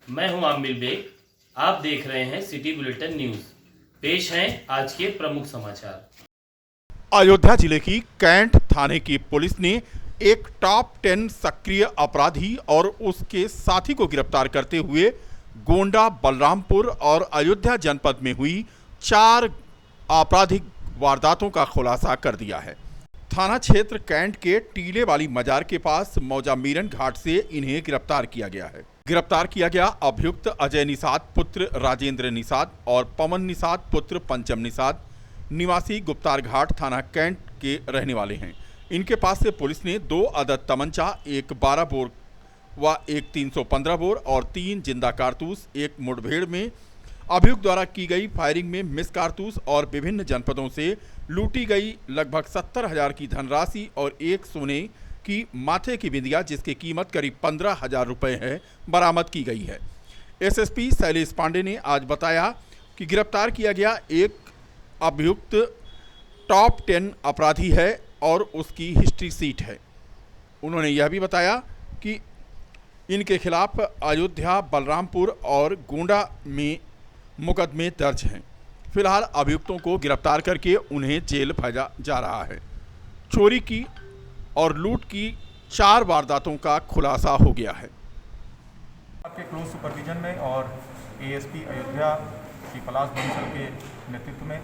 मैं हूं आमिर बेग। आप देख रहे हैं सिटी बुलेटिन न्यूज। पेश हैं आज के प्रमुख समाचार। अयोध्या जिले की कैंट थाने की पुलिस ने एक टॉप 10 सक्रिय अपराधी और उसके साथी को गिरफ्तार करते हुए गोंडा, बलरामपुर और अयोध्या जनपद में हुई 4 आपराधिक वारदातों का खुलासा कर दिया है। थाना क्षेत्र कैंट के टीले वाली मजार के पास मौजा मीरन घाट से इन्हें गिरफ्तार किया गया है। गिरफ्तार किया गया अभियुक्त अजय निषाद पुत्र राजेंद्र निषाद और पवन निषाद पुत्र पंचम निषाद निवासी गुप्तार घाट थाना कैंट के रहने वाले हैं। इनके पास से पुलिस ने 2 अदद तमंचा, एक 12 बोर व एक 315 बोर और 3 जिंदा कारतूस, एक मुठभेड़ में अभियुक्त द्वारा की गई फायरिंग में मिस कारतूस और विभिन्न जनपदों से लूटी गई लगभग 70,000 की धनराशि और एक सोने की माथे की बिंदिया जिसकी कीमत करीब 15,000 रुपये है, बरामद की गई है। एसएसपी शैलेश पांडे ने आज बताया कि गिरफ्तार किया गया एक अभियुक्त टॉप 10 अपराधी है और उसकी हिस्ट्री सीट है। उन्होंने यह भी बताया कि इनके खिलाफ अयोध्या, बलरामपुर और गोंडा में मुकदमे दर्ज हैं। फिलहाल अभियुक्तों को गिरफ्तार करके उन्हें जेल भेजा जा रहा है। चोरी की और लूट की 4 वारदातों का खुलासा हो गया है। आपके क्लोज सुपरविजन में और एएसपी अयोध्या की पलाश बंसल के नेतृत्व में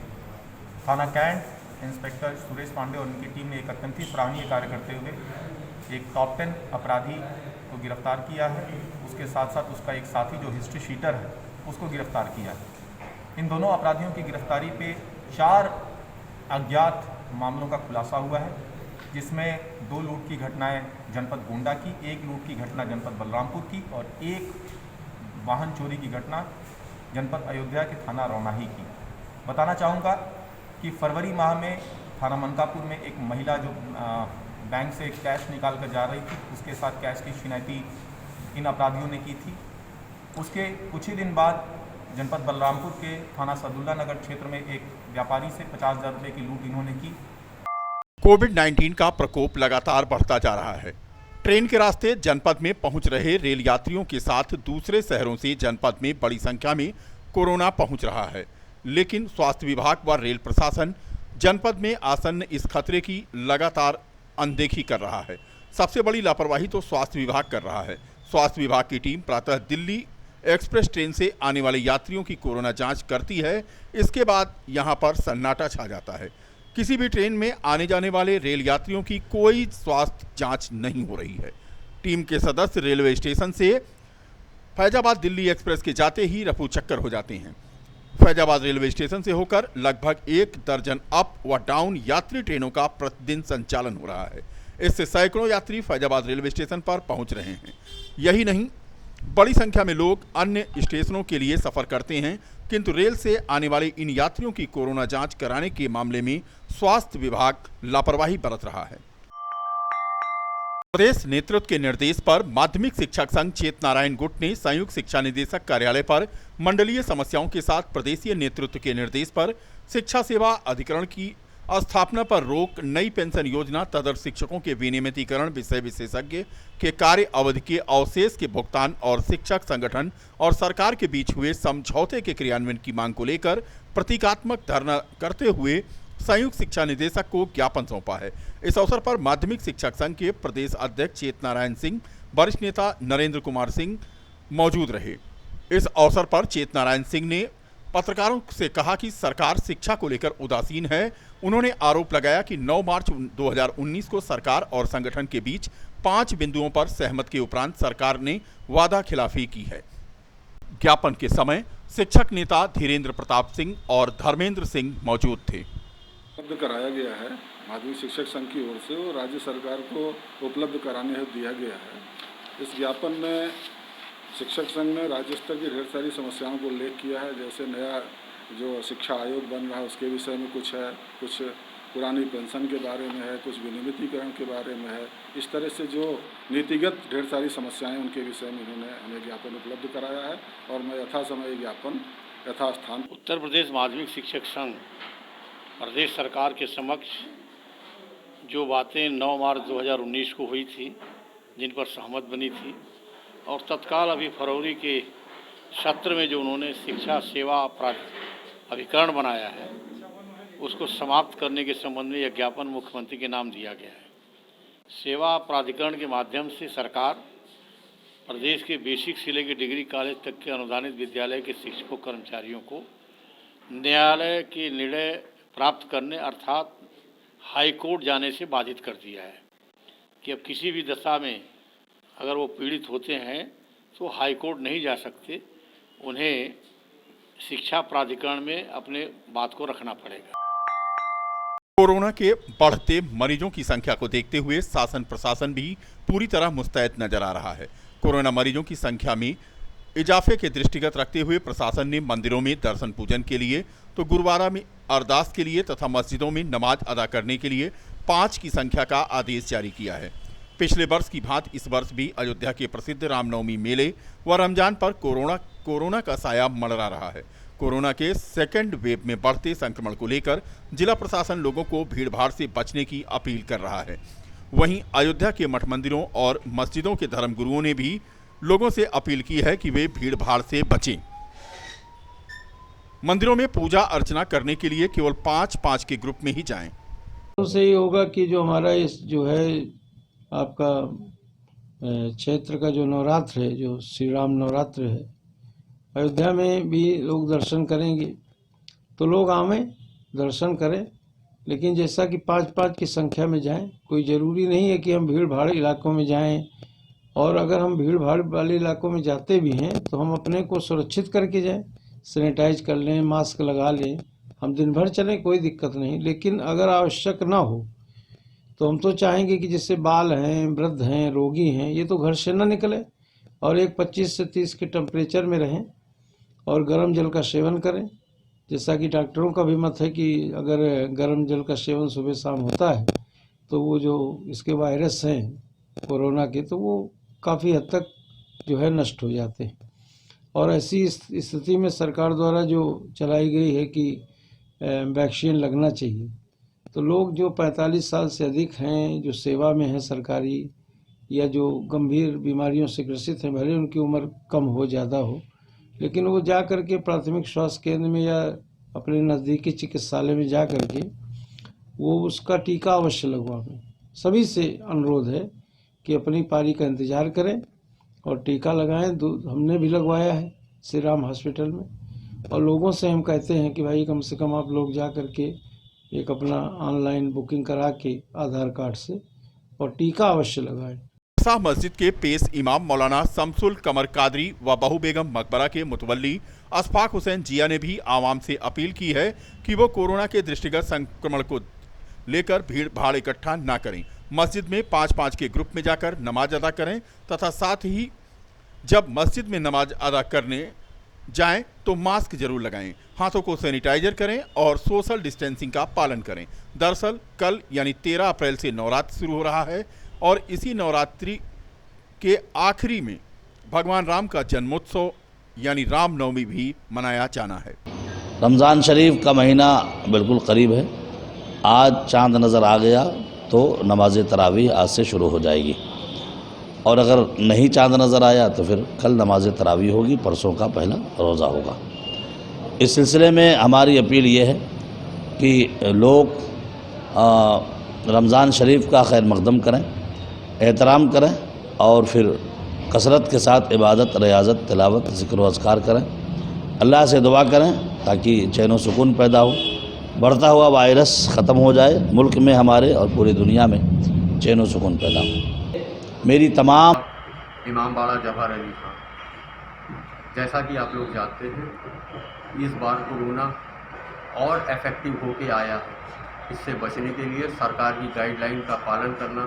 थाना कैंट इंस्पेक्टर सुरेश पांडे और उनकी टीम ने एक अत्यंत ही सराहनीय कार्य करते हुए एक टॉप 10 अपराधी को गिरफ्तार किया है। उसके साथ साथ उसका एक साथी जो हिस्ट्री शीटर है उसको गिरफ्तार किया है। इन दोनों अपराधियों की गिरफ्तारी पे 4 अज्ञात मामलों का खुलासा हुआ है, जिसमें 2 लूट की घटनाएं जनपद गोंडा की, 1 लूट की घटना जनपद बलरामपुर की और 1 वाहन चोरी की घटना जनपद अयोध्या के थाना रौनाही की। बताना चाहूँगा कि फरवरी माह में थाना मनकापुर में एक महिला जो बैंक से कैश निकाल कर जा रही थी, उसके साथ कैश की छिनैती इन अपराधियों ने की थी। उसके कुछ ही दिन बाद जनपद बलरामपुर के थाना सदुल्ला नगर क्षेत्र में एक व्यापारी से 50,000 रुपये की लूट इन्होंने की। कोविड-19 का प्रकोप लगातार बढ़ता जा रहा है। ट्रेन के रास्ते जनपद में पहुंच रहे रेल यात्रियों के साथ दूसरे शहरों से जनपद में बड़ी संख्या में कोरोना पहुंच रहा है, लेकिन स्वास्थ्य विभाग व रेल प्रशासन जनपद में आसन्न इस खतरे की लगातार अनदेखी कर रहा है। सबसे बड़ी लापरवाही तो स्वास्थ्य विभाग कर रहा है। स्वास्थ्य विभाग की टीम प्रातः दिल्ली एक्सप्रेस ट्रेन से आने वाले यात्रियों की कोरोना जांच करती है। इसके बाद यहां पर सन्नाटा छा जाता है। किसी भी ट्रेन में आने जाने वाले रेल यात्रियों की कोई स्वास्थ्य जांच नहीं हो रही है। टीम के सदस्य रेलवे स्टेशन से फैजाबाद दिल्ली एक्सप्रेस के जाते ही रफू चक्कर हो जाते हैं। फैजाबाद रेलवे स्टेशन से होकर लगभग 1 दर्जन अप व डाउन यात्री ट्रेनों का प्रतिदिन संचालन हो रहा है। इससे सैकड़ों यात्री फैजाबाद रेलवे स्टेशन पर पहुंच रहे हैं। यही नहीं, बड़ी संख्या में लोग अन्य स्टेशनों के लिए सफर करते हैं, किंतु रेल से आने वाले इन यात्रियों की कोरोना जांच कराने के मामले में स्वास्थ्य विभाग लापरवाही बरत रहा है। प्रदेश नेतृत्व के निर्देश पर माध्यमिक शिक्षक संघ चेतनारायण गुट ने संयुक्त शिक्षा निदेशक कार्यालय पर मंडलीय समस्याओं के साथ प्रदेशीय नेतृत्व के निर्देश पर शिक्षा सेवा अधिकरण की स्थापना पर रोक, नई पेंशन योजना, तदर्थ शिक्षकों के विनियमितीकरण, विषय विशेषज्ञ के कार्य अवधि के अवशेष के भुगतान और शिक्षक संगठन और सरकार के बीच हुए समझौते के क्रियान्वयन की मांग को लेकर प्रतीकात्मक धरना करते हुए संयुक्त शिक्षा निदेशक को ज्ञापन सौंपा है। इस अवसर पर माध्यमिक शिक्षक संघ के प्रदेश अध्यक्ष चेतनारायण सिंह, वरिष्ठ नेता नरेंद्र कुमार सिंह मौजूद रहे। इस अवसर पर चेतनारायण सिंह ने पत्रकारों से कहा कि सरकार शिक्षा को लेकर उदासीन है। उन्होंने आरोप लगाया कि 9 मार्च 2019 को सरकार और संगठन के बीच 5 बिंदुओं पर सहमति के उपरांत सरकार ने वादा खिलाफी की है। ज्ञापन के समय शिक्षक नेता धीरेन्द्र प्रताप सिंह और धर्मेंद्र सिंह मौजूद थे। उपलब्ध कराया गया है माध्यमिक शिक्षक संघ की ओर से और राज्य सरकार को उपलब्ध कराने हेतु दिया गया है। इस ज्ञापन में शिक्षक संघ ने राज्य स्तर की ढेर सारी समस्याओं को उल्लेख किया है, जैसे नया जो शिक्षा आयोग बन रहा है उसके विषय में कुछ है, कुछ पुरानी पेंशन के बारे में है, कुछ विनियमितीकरण के बारे में है। इस तरह से जो नीतिगत ढेर सारी समस्याएं उनके विषय में इन्होंने हमें ज्ञापन उपलब्ध कराया है और मैं यथासमय ज्ञापन यथास्थान उत्तर प्रदेश माध्यमिक शिक्षक संघ प्रदेश सरकार के समक्ष जो बातें 9 मार्च 2019 को हुई थी, जिन पर सहमत बनी थी और तत्काल अभी फरवरी के सत्र में जो उन्होंने शिक्षा सेवा अभिकरण बनाया है उसको समाप्त करने के संबंध में यह ज्ञापन मुख्यमंत्री के नाम दिया गया है। सेवा प्राधिकरण के माध्यम से सरकार प्रदेश के बेसिक से लेकर डिग्री कॉलेज तक के अनुदानित विद्यालय के शिक्षकों कर्मचारियों को न्यायालय के निर्णय प्राप्त करने अर्थात हाई कोर्ट जाने से बाधित कर दिया है कि अब किसी भी दशा में अगर वो पीड़ित होते हैं तो हाई कोर्ट नहीं जा सकते, उन्हें शिक्षा प्राधिकरण में अपने बात को रखना पड़ेगा। कोरोना के बढ़ते मरीजों की संख्या को देखते हुए शासन प्रशासन भी पूरी तरह मुस्तैद नजर आ रहा है। कोरोना मरीजों की संख्या में इजाफे के दृष्टिगत रखते हुए प्रशासन ने मंदिरों में दर्शन पूजन के लिए तो गुरुद्वारा में अरदास के लिए तथा मस्जिदों में नमाज अदा करने के लिए 5 की संख्या का आदेश जारी किया है। पिछले वर्ष की भांति इस वर्ष भी अयोध्या के प्रसिद्ध रामनवमी मेले व रमजान पर कोरोना का साया मंडरा रहा है। कोरोना के सेकेंड वेव में बढ़ते संक्रमण को लेकर जिला प्रशासन लोगों को भीड़भाड़ से बचने की अपील कर रहा है। वहीं अयोध्या के मठ मंदिरों और मस्जिदों के धर्मगुरुओं ने भी लोगों से अपील की है कि वे भीड़भाड़ से बचें। मंदिरों में पूजा अर्चना करने के लिए केवल 5-5 के ग्रुप में ही जाएं। उससे ये होगा कि जो हमारा इस जो है आपका क्षेत्र का जो नवरात्र है, जो श्री राम नवरात्र है, अयोध्या में भी लोग दर्शन करेंगे तो लोग आवें दर्शन करें, लेकिन जैसा कि 5-5 की संख्या में जाएं। कोई ज़रूरी नहीं है कि हम भीड़ भाड़ इलाकों में जाएं, और अगर हम भीड़ भाड़ वाले इलाकों में जाते भी हैं तो हम अपने को सुरक्षित करके जाएं, सैनिटाइज कर लें, मास्क लगा लें। हम दिन भर चलें कोई दिक्कत नहीं, लेकिन अगर आवश्यक ना हो तो हम तो चाहेंगे कि जैसे बाल हैं, वृद्ध हैं, रोगी हैं, ये तो घर से ना निकले और एक 25 से 30 के टेम्परेचर में रहें और गर्म जल का सेवन करें। जैसा कि डॉक्टरों का भी मत है कि अगर गर्म जल का सेवन सुबह शाम होता है तो वो जो इसके वायरस हैं कोरोना के, तो वो काफ़ी हद तक जो है नष्ट हो जाते हैं। और ऐसी स्थिति में सरकार द्वारा जो चलाई गई है कि वैक्सीन लगना चाहिए, तो लोग जो 45 साल से अधिक हैं, जो सेवा में हैं सरकारी, या जो गंभीर बीमारियों से ग्रसित हैं, भले उनकी उम्र कम हो ज़्यादा हो, लेकिन वो जा कर के प्राथमिक स्वास्थ्य केंद्र में या अपने नज़दीकी चिकित्सालय में जा कर के वो उसका टीका अवश्य लगवाएं। सभी से अनुरोध है कि अपनी पारी का इंतज़ार करें और टीका लगाएं। हमने भी लगवाया है श्री राम हॉस्पिटल में, और लोगों से हम कहते हैं कि भाई कम से कम आप लोग जा कर के एक अपना ऑनलाइन बुकिंग करा के आधार कार्ड से और टीका अवश्य लगाएं। शाह मस्जिद के पेश इमाम मौलाना शमसुल कमर कादरी व बहू बेगम मकबरा के मुतवल्ली अशफाक हुसैन जिया ने भी आवाम से अपील की है कि वो कोरोना के दृष्टिगत संक्रमण को लेकर भीड़ भाड़ इकट्ठा ना करें। मस्जिद में 5-5 के ग्रुप में जाकर नमाज अदा करें तथा साथ ही जब मस्जिद में नमाज अदा करने जाएं तो मास्क जरूर लगाएं, हाथों को सैनिटाइजर करें और सोशल डिस्टेंसिंग का पालन करें। दरअसल कल यानी 13 अप्रैल से नवरात्र शुरू हो रहा है और इसी नवरात्रि के आखिरी में भगवान राम का जन्मोत्सव यानी रामनवमी भी मनाया जाना है। रमज़ान शरीफ का महीना बिल्कुल करीब है। आज चांद नज़र आ गया तो नमाज तरावी आज से शुरू हो जाएगी, और अगर नहीं चांद नज़र आया तो फिर कल नमाज तरावी होगी, परसों का पहला रोज़ा होगा। इस सिलसिले में हमारी अपील ये है कि लोग रमज़ान शरीफ का खैर मकदम करें, एहतराम करें और फिर कसरत के साथ इबादत, रियाज़त, तिलावत, ज़िक्र व अज़कार करें। अल्लाह से दुआ करें ताकि चैन व सुकून पैदा हो, बढ़ता हुआ वायरस ख़त्म हो जाए, मुल्क में हमारे और पूरी दुनिया में चैन व सुकून पैदा हो। मेरी तमाम इमाम बाड़ा जवाहर अली खान, जैसा कि आप लोग जानते हैं इस बार कोरोना और इफ़ेक्टिव होके आया है। इससे बचने के लिए सरकार की गाइडलाइन का पालन करना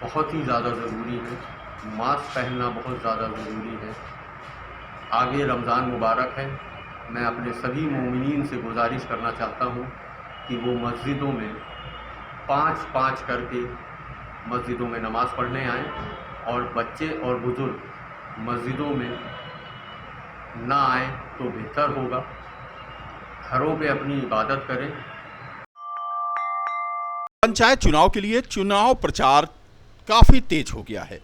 बहुत ही ज़्यादा ज़रूरी है, मास्क पहनना बहुत ज़्यादा ज़रूरी है। आगे रमज़ान मुबारक है। मैं अपने सभी मोमिनीन से गुजारिश करना चाहता हूँ कि वो मस्जिदों में 5-5 करके मस्जिदों में नमाज़ पढ़ने आएँ, और बच्चे और बुज़ुर्ग मस्जिदों में ना आए तो बेहतर होगा। घरों पे अपनी इबादत करें। पंचायत चुनाव के लिए चुनाव प्रचार काफी तेज हो गया है।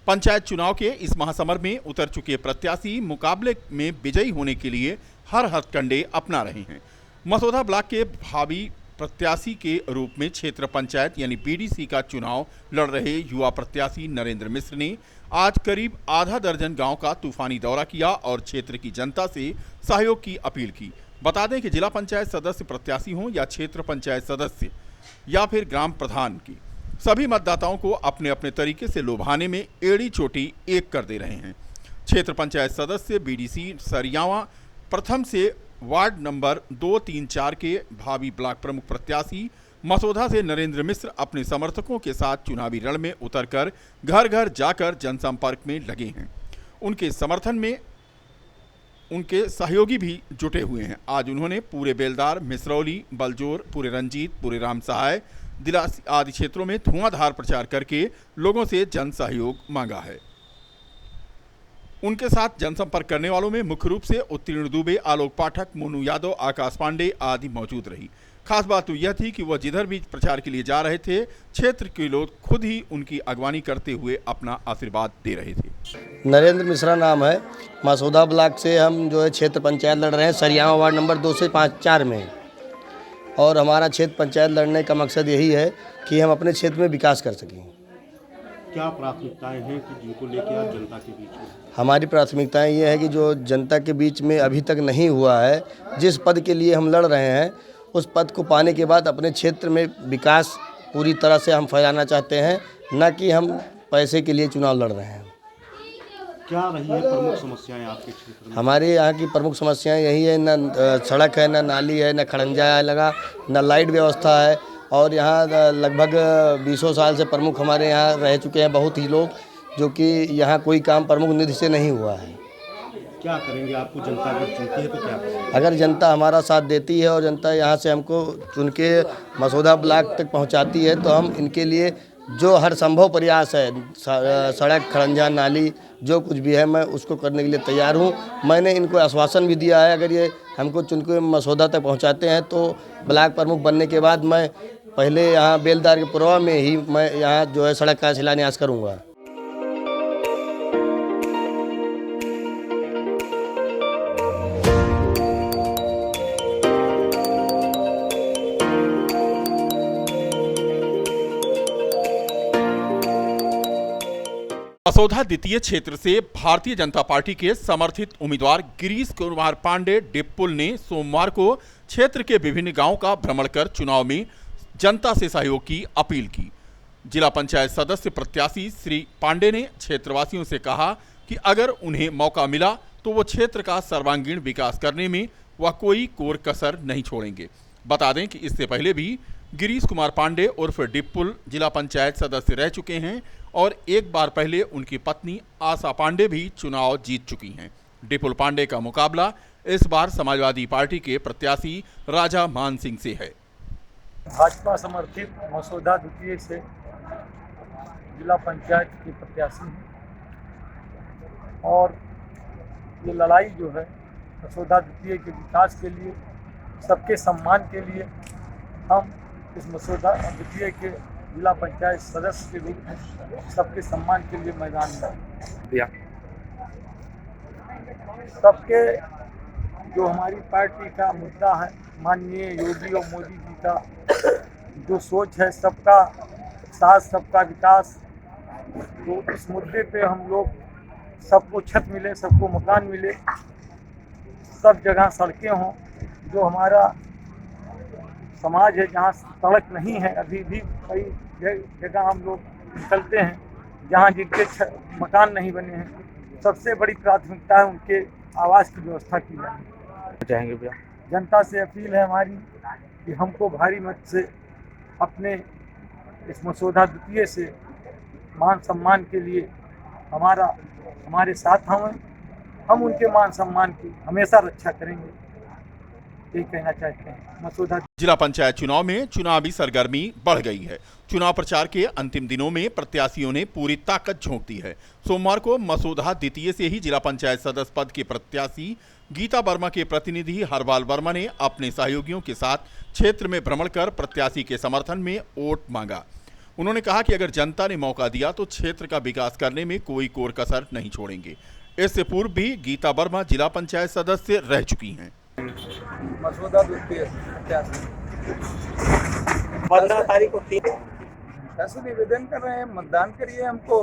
पंचायत चुनाव के इस महासमर में उतर चुके प्रत्याशी मुकाबले में विजयी होने के लिए हर हथकंडे अपना रहे हैं। मसौदा ब्लॉक के भावी प्रत्याशी के रूप में क्षेत्र पंचायत यानी बीडीसी का चुनाव लड़ रहे युवा प्रत्याशी नरेंद्र मिश्र ने आज करीब आधा दर्जन गांव का तूफानी दौरा किया और क्षेत्र की जनता से सहयोग की अपील की। बता दें कि जिला पंचायत सदस्य प्रत्याशी हों या क्षेत्र पंचायत सदस्य या फिर ग्राम प्रधान की, सभी मतदाताओं को अपने अपने तरीके से लुभाने में एड़ी चोटी एक कर दे रहे हैं। क्षेत्र पंचायत सदस्य बीडीसी सरियावा प्रथम से वार्ड नंबर 2, 3, 4 के भावी ब्लॉक प्रमुख प्रत्याशी मसौदा से नरेंद्र मिश्र अपने समर्थकों के साथ चुनावी रण में उतरकर घर घर जाकर जनसंपर्क में लगे हैं। उनके समर्थन में उनके सहयोगी भी जुटे हुए हैं। आज उन्होंने पूरे बेलदार, मिसरौली, बलजोर, पूरे रंजीत, पूरे राम सहाय, दिलासी आदि क्षेत्रों में धुआंधार प्रचार करके लोगों से जन सहयोग मांगा है। उनके साथ जनसंपर्क करने वालों में मुख्य रूप से उत्तीर्ण दुबे, आलोक पाठक, मोनू यादव, आकाश पांडे आदि मौजूद रही। खास बात तो यह थी कि वह जिधर भी प्रचार के लिए जा रहे थे, क्षेत्र के लोग खुद ही उनकी अगवानी करते हुए अपना आशीर्वाद दे रहे थे। नरेंद्र मिश्रा नाम है। मसौदा ब्लॉक से हम जो है क्षेत्र पंचायत लड़ रहे हैं सरियावा वार्ड नंबर 2 से 5, 4 में। और हमारा क्षेत्र पंचायत लड़ने का मकसद यही है कि हम अपने क्षेत्र में विकास कर सकें। क्या प्राथमिकताएं हैं कि जिनको लेकर आप जनता के बीच में? हमारी प्राथमिकताएं ये है कि जो जनता के बीच में अभी तक नहीं हुआ है, जिस पद के लिए हम लड़ रहे हैं, उस पद को पाने के बाद अपने क्षेत्र में विकास पूरी तरह से हम फैलाना चाहते हैं, न कि हम पैसे के लिए चुनाव लड़ रहे हैं। क्या रही है प्रमुख समस्याएं आपके क्षेत्र में? हमारे यहाँ की प्रमुख समस्याएं यही है, न सड़क है, न नाली है, न खड़ंजा लगा, न लाइट व्यवस्था है। और यहाँ लगभग 20 साल से प्रमुख हमारे यहाँ रह चुके हैं बहुत ही लोग, जो कि यहाँ कोई काम प्रमुख निधि से नहीं हुआ है। क्या करेंगे? आपको जनता अगर चुनती है तो क्या करेंगे? अगर जनता हमारा साथ देती है और जनता यहाँ से हमको चुन के मसौदा ब्लॉक तक पहुँचाती है, तो हम इनके लिए जो हर संभव प्रयास है, सड़क, खड़ंजा, नाली, जो कुछ भी है, मैं उसको करने के लिए तैयार हूँ। मैंने इनको आश्वासन भी दिया है, अगर ये हमको चुन के मसौदा तक पहुँचाते हैं तो ब्लॉक प्रमुख बनने के बाद मैं पहले यहाँ बेलदार के पुरवा में ही मैं यहाँ जो है सड़क का शिलान्यास करूँगा। मसौदा द्वितीय क्षेत्र से भारतीय जनता पार्टी के समर्थित उम्मीदवार गिरीश कुमार पांडे डिप्पुल ने सोमवार को क्षेत्र के विभिन्न गांवों का भ्रमण कर चुनाव में जनता से सहयोग की अपील की। जिला पंचायत सदस्य प्रत्याशी श्री पांडे ने क्षेत्रवासियों से कहा कि अगर उन्हें मौका मिला तो वो क्षेत्र का सर्वांगीण विकास करने में वह कोई कोर कसर नहीं छोड़ेंगे। बता दें कि इससे पहले भी गिरीश कुमार पांडे उर्फ डिप्पुल जिला पंचायत सदस्य रह चुके हैं और एक बार पहले उनकी पत्नी आशा पांडे भी चुनाव जीत चुकी हैं। डिप्पुल पांडे का मुकाबला इस बार समाजवादी पार्टी के प्रत्याशी राजा मान सिंह से है। भाजपा समर्थित मसौदा द्वितीय से जिला पंचायत के प्रत्याशी हैं और ये लड़ाई जो है मसौदा द्वितीय के विकास के लिए, सबके सम्मान के लिए, हम इस मसौदा द्वितीय के जिला पंचायत सदस्य के रूप में सबके सम्मान के लिए मैदान में दिया। सबके जो हमारी पार्टी का मुद्दा है, माननीय योगी और मोदी जी का जो सोच है, सबका साथ सबका विकास, तो इस मुद्दे पे हम लोग सबको छत मिले, सबको मकान मिले, सब जगह सड़कें हों। जो हमारा समाज है जहाँ सड़क नहीं है, अभी भी कई जगह हम लोग निकलते हैं जहाँ जिनके मकान नहीं बने हैं, सबसे बड़ी प्राथमिकता है उनके आवास की व्यवस्था की जाए। चाहेंगे भैया, जनता से अपील है हमारी कि हमको भारी मत से अपने इस मसौदा द्वितीय से मान सम्मान के लिए हमारे साथ हम उनके मान सम्मान की हमेशा रक्षा करेंगे, यही कहना चाहते हैं। मसौदा जिला पंचायत चुनाव में चुनावी सरगर्मी बढ़ गई है। चुनाव प्रचार के अंतिम दिनों में प्रत्याशियों ने पूरी ताकत झोंक दी है। सोमवार को मसौदा द्वितीय से ही जिला पंचायत सदस्य पद के प्रत्याशी गीता वर्मा के प्रतिनिधि हरवाल वर्मा ने अपने सहयोगियों के साथ क्षेत्र में भ्रमण कर प्रत्याशी के समर्थन में वोट मांगा। उन्होंने कहा कि अगर जनता ने मौका दिया तो क्षेत्र का विकास करने में कोई कोर कसर नहीं छोड़ेंगे। इससे पूर्व भी गीता वर्मा जिला पंचायत सदस्य रह चुकी हैं। मसौदा तारीख को ऐसे निवेदन कर रहे हैं, मतदान करिए हमको,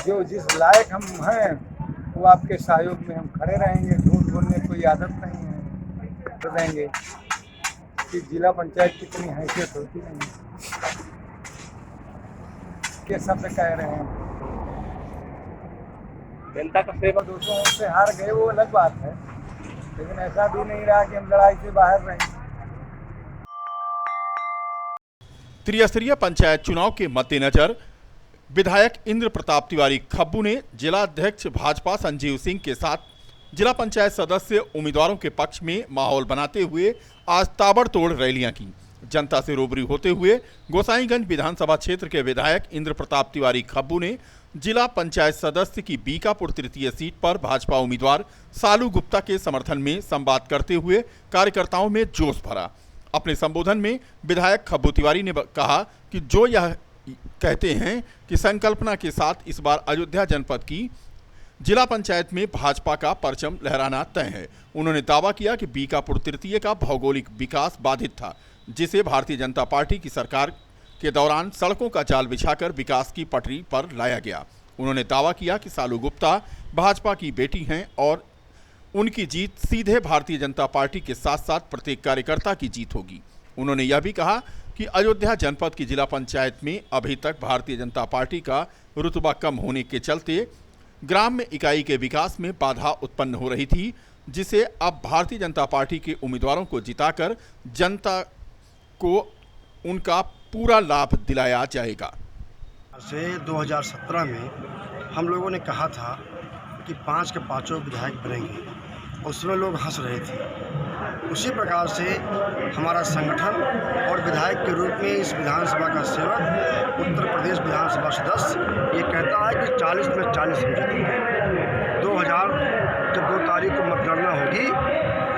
जो जिस लायक हम हैं वो आपके सहयोग में हम खड़े रहेंगे। झूठ बोलने की कोई आदत नहीं है, कर देंगे कि जिला पंचायत की इतनी हैसियत होती नहीं है। ये शब्द कह रहे हैं, जनता का सेवा दूसरों से हार गए वो अलग बात है, लेकिन ऐसा भी नहीं रहा कि हम लड़ाई से बाहर रहें। त्रिस्तरीय पंचायत चुनाव के मद्देनजर विधायक इंद्र प्रताप तिवारी खब्बू ने जिलाध्यक्ष भाजपा संजीव सिंह के साथ जिला पंचायत सदस्य उम्मीदवारों के पक्ष में माहौल बनाते हुए आज ताबड़तोड़ रैलियां की। जनता से रूबरू होते हुए गोसाईगंज विधानसभा क्षेत्र के विधायक इंद्र प्रताप तिवारी खब्बू ने जिला पंचायत सदस्य की बीकापुर तृतीय सीट पर भाजपा उम्मीदवार सालू गुप्ता के समर्थन में संवाद करते हुए कार्यकर्ताओं में जोश भरा। अपने संबोधन में विधायक खब्बू तिवारी ने कहा कि जो यह कहते हैं कि संकल्पना के साथ इस बार अयोध्या जनपद की जिला पंचायत में भाजपा का परचम लहराना तय है। उन्होंने दावा किया कि बीकापुर तृतीय का भौगोलिक विकास बाधित था, जिसे भारतीय जनता पार्टी की सरकार के दौरान सड़कों का जाल बिछाकर विकास की पटरी पर लाया गया। उन्होंने दावा किया कि सालू गुप्ता भाजपा की बेटी हैं और उनकी जीत सीधे भारतीय जनता पार्टी के साथ साथ प्रत्येक कार्यकर्ता की जीत होगी। उन्होंने यह भी कहा कि अयोध्या जनपद की जिला पंचायत में अभी तक भारतीय जनता पार्टी का रुतबा कम होने के चलते ग्राम इकाई के विकास में बाधा उत्पन्न हो रही थी, जिसे अब भारतीय जनता पार्टी के उम्मीदवारों को जिताकर जनता को उनका पूरा लाभ दिलाया जाएगा। से 2017 में हम लोगों ने कहा था कि 5 के 5 विधायक बनेंगे, उसमें लोग हंस रहे थे। उसी प्रकार से हमारा संगठन और विधायक के रूप में इस विधानसभा का सेवक उत्तर प्रदेश विधानसभा सदस्य ये कहता है कि 40 में 40 हम जीतेंगे। 2000 जब 2 तारीख को मतगणना होगी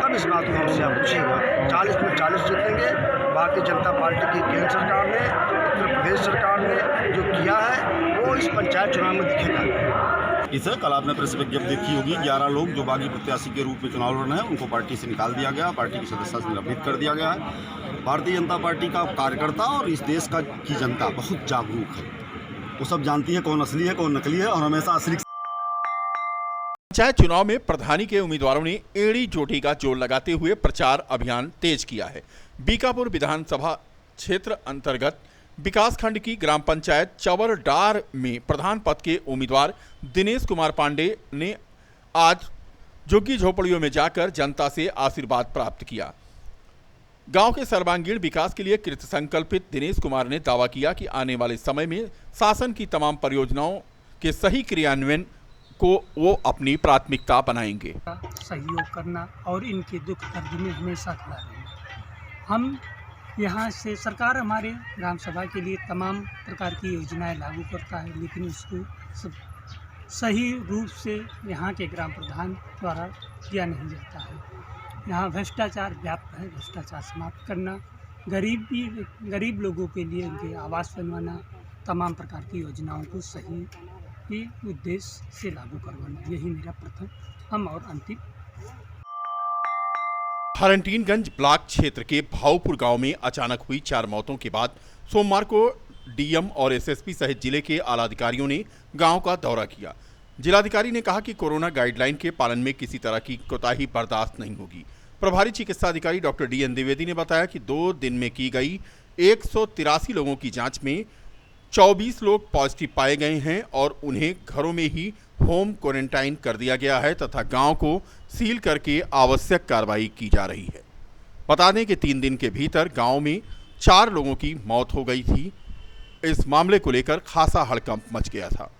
तब इस बात को हमसे आप पूछिएगा। 40 में 40 जीतेंगे। भारतीय जनता पार्टी की केंद्र सरकार ने, उत्तर प्रदेश सरकार ने जो किया है वो इस पंचायत चुनाव में दिखेगा। सर, कल आपने प्रेस विज्ञप्ति देखी होगी, 11 लोग जो बागी प्रत्याशी के रूप में चुनाव लड़ रहे हैं उनको पार्टी से निकाल दिया गया, पार्टी की सदस्यता से निलंबित कर दिया गया है। भारतीय जनता पार्टी का कार्यकर्ता और इस देश का की जनता बहुत जागरूक है, वो सब जानती है कौन असली है कौन नकली है और हमेशा असली। पंचायत चुनाव में प्रधानी के उम्मीदवारों ने एड़ी चोटी का जोर लगाते हुए प्रचार अभियान तेज किया है। बीकापुर विधानसभा क्षेत्र अंतर्गत विकासखंड की ग्राम पंचायत चवरडार में प्रधान पद के उम्मीदवार दिनेश कुमार पांडे ने आज झुग्गी झोपड़ियों में जाकर जनता से आशीर्वाद प्राप्त किया। गांव के सर्वांगीण विकास के लिए कृत संकल्पित दिनेश कुमार ने दावा किया कि आने वाले समय में शासन की तमाम परियोजनाओं के सही क्रियान्वयन को वो अपनी प्राथमिकता बनाएंगे। सहयोग करना और इनके दुख दर्द में हमेशा खड़ा रहना। हम यहाँ से सरकार हमारे ग्राम सभा के लिए तमाम प्रकार की योजनाएं लागू करता है, लेकिन उसको सब सही रूप से यहाँ के ग्राम प्रधान द्वारा किया नहीं जाता है। यहाँ भ्रष्टाचार व्याप्त है। भ्रष्टाचार समाप्त करना, गरीब लोगों के लिए उनके आवास बनवाना, तमाम प्रकार की योजनाओं को सही के उद्देश्य से लागू करवाना, यही मेरा प्रथम और अंतिम। हरनटीनगंज ब्लॉक क्षेत्र के भाऊपुर गांव में अचानक हुई 4 मौतों के बाद सोमवार को डीएम और एसएसपी सहित जिले के आला अधिकारियों ने गांव का दौरा किया। जिलाधिकारी ने कहा कि कोरोना गाइडलाइन के पालन में किसी तरह की कोताही बर्दाश्त नहीं होगी। प्रभारी चिकित्सा अधिकारी डॉक्टर डीएन द्विवेदी ने बताया कि 2 दिन में की गई 183 लोगों की जांच में 24 लोग पॉजिटिव पाए गए हैं और उन्हें घरों में ही होम क्वारंटाइन कर दिया गया है तथा गांव को सील करके आवश्यक कार्रवाई की जा रही है। बता दें कि 3 दिन के भीतर गांव में 4 लोगों की मौत हो गई थी। इस मामले को लेकर खासा हड़कंप मच गया था।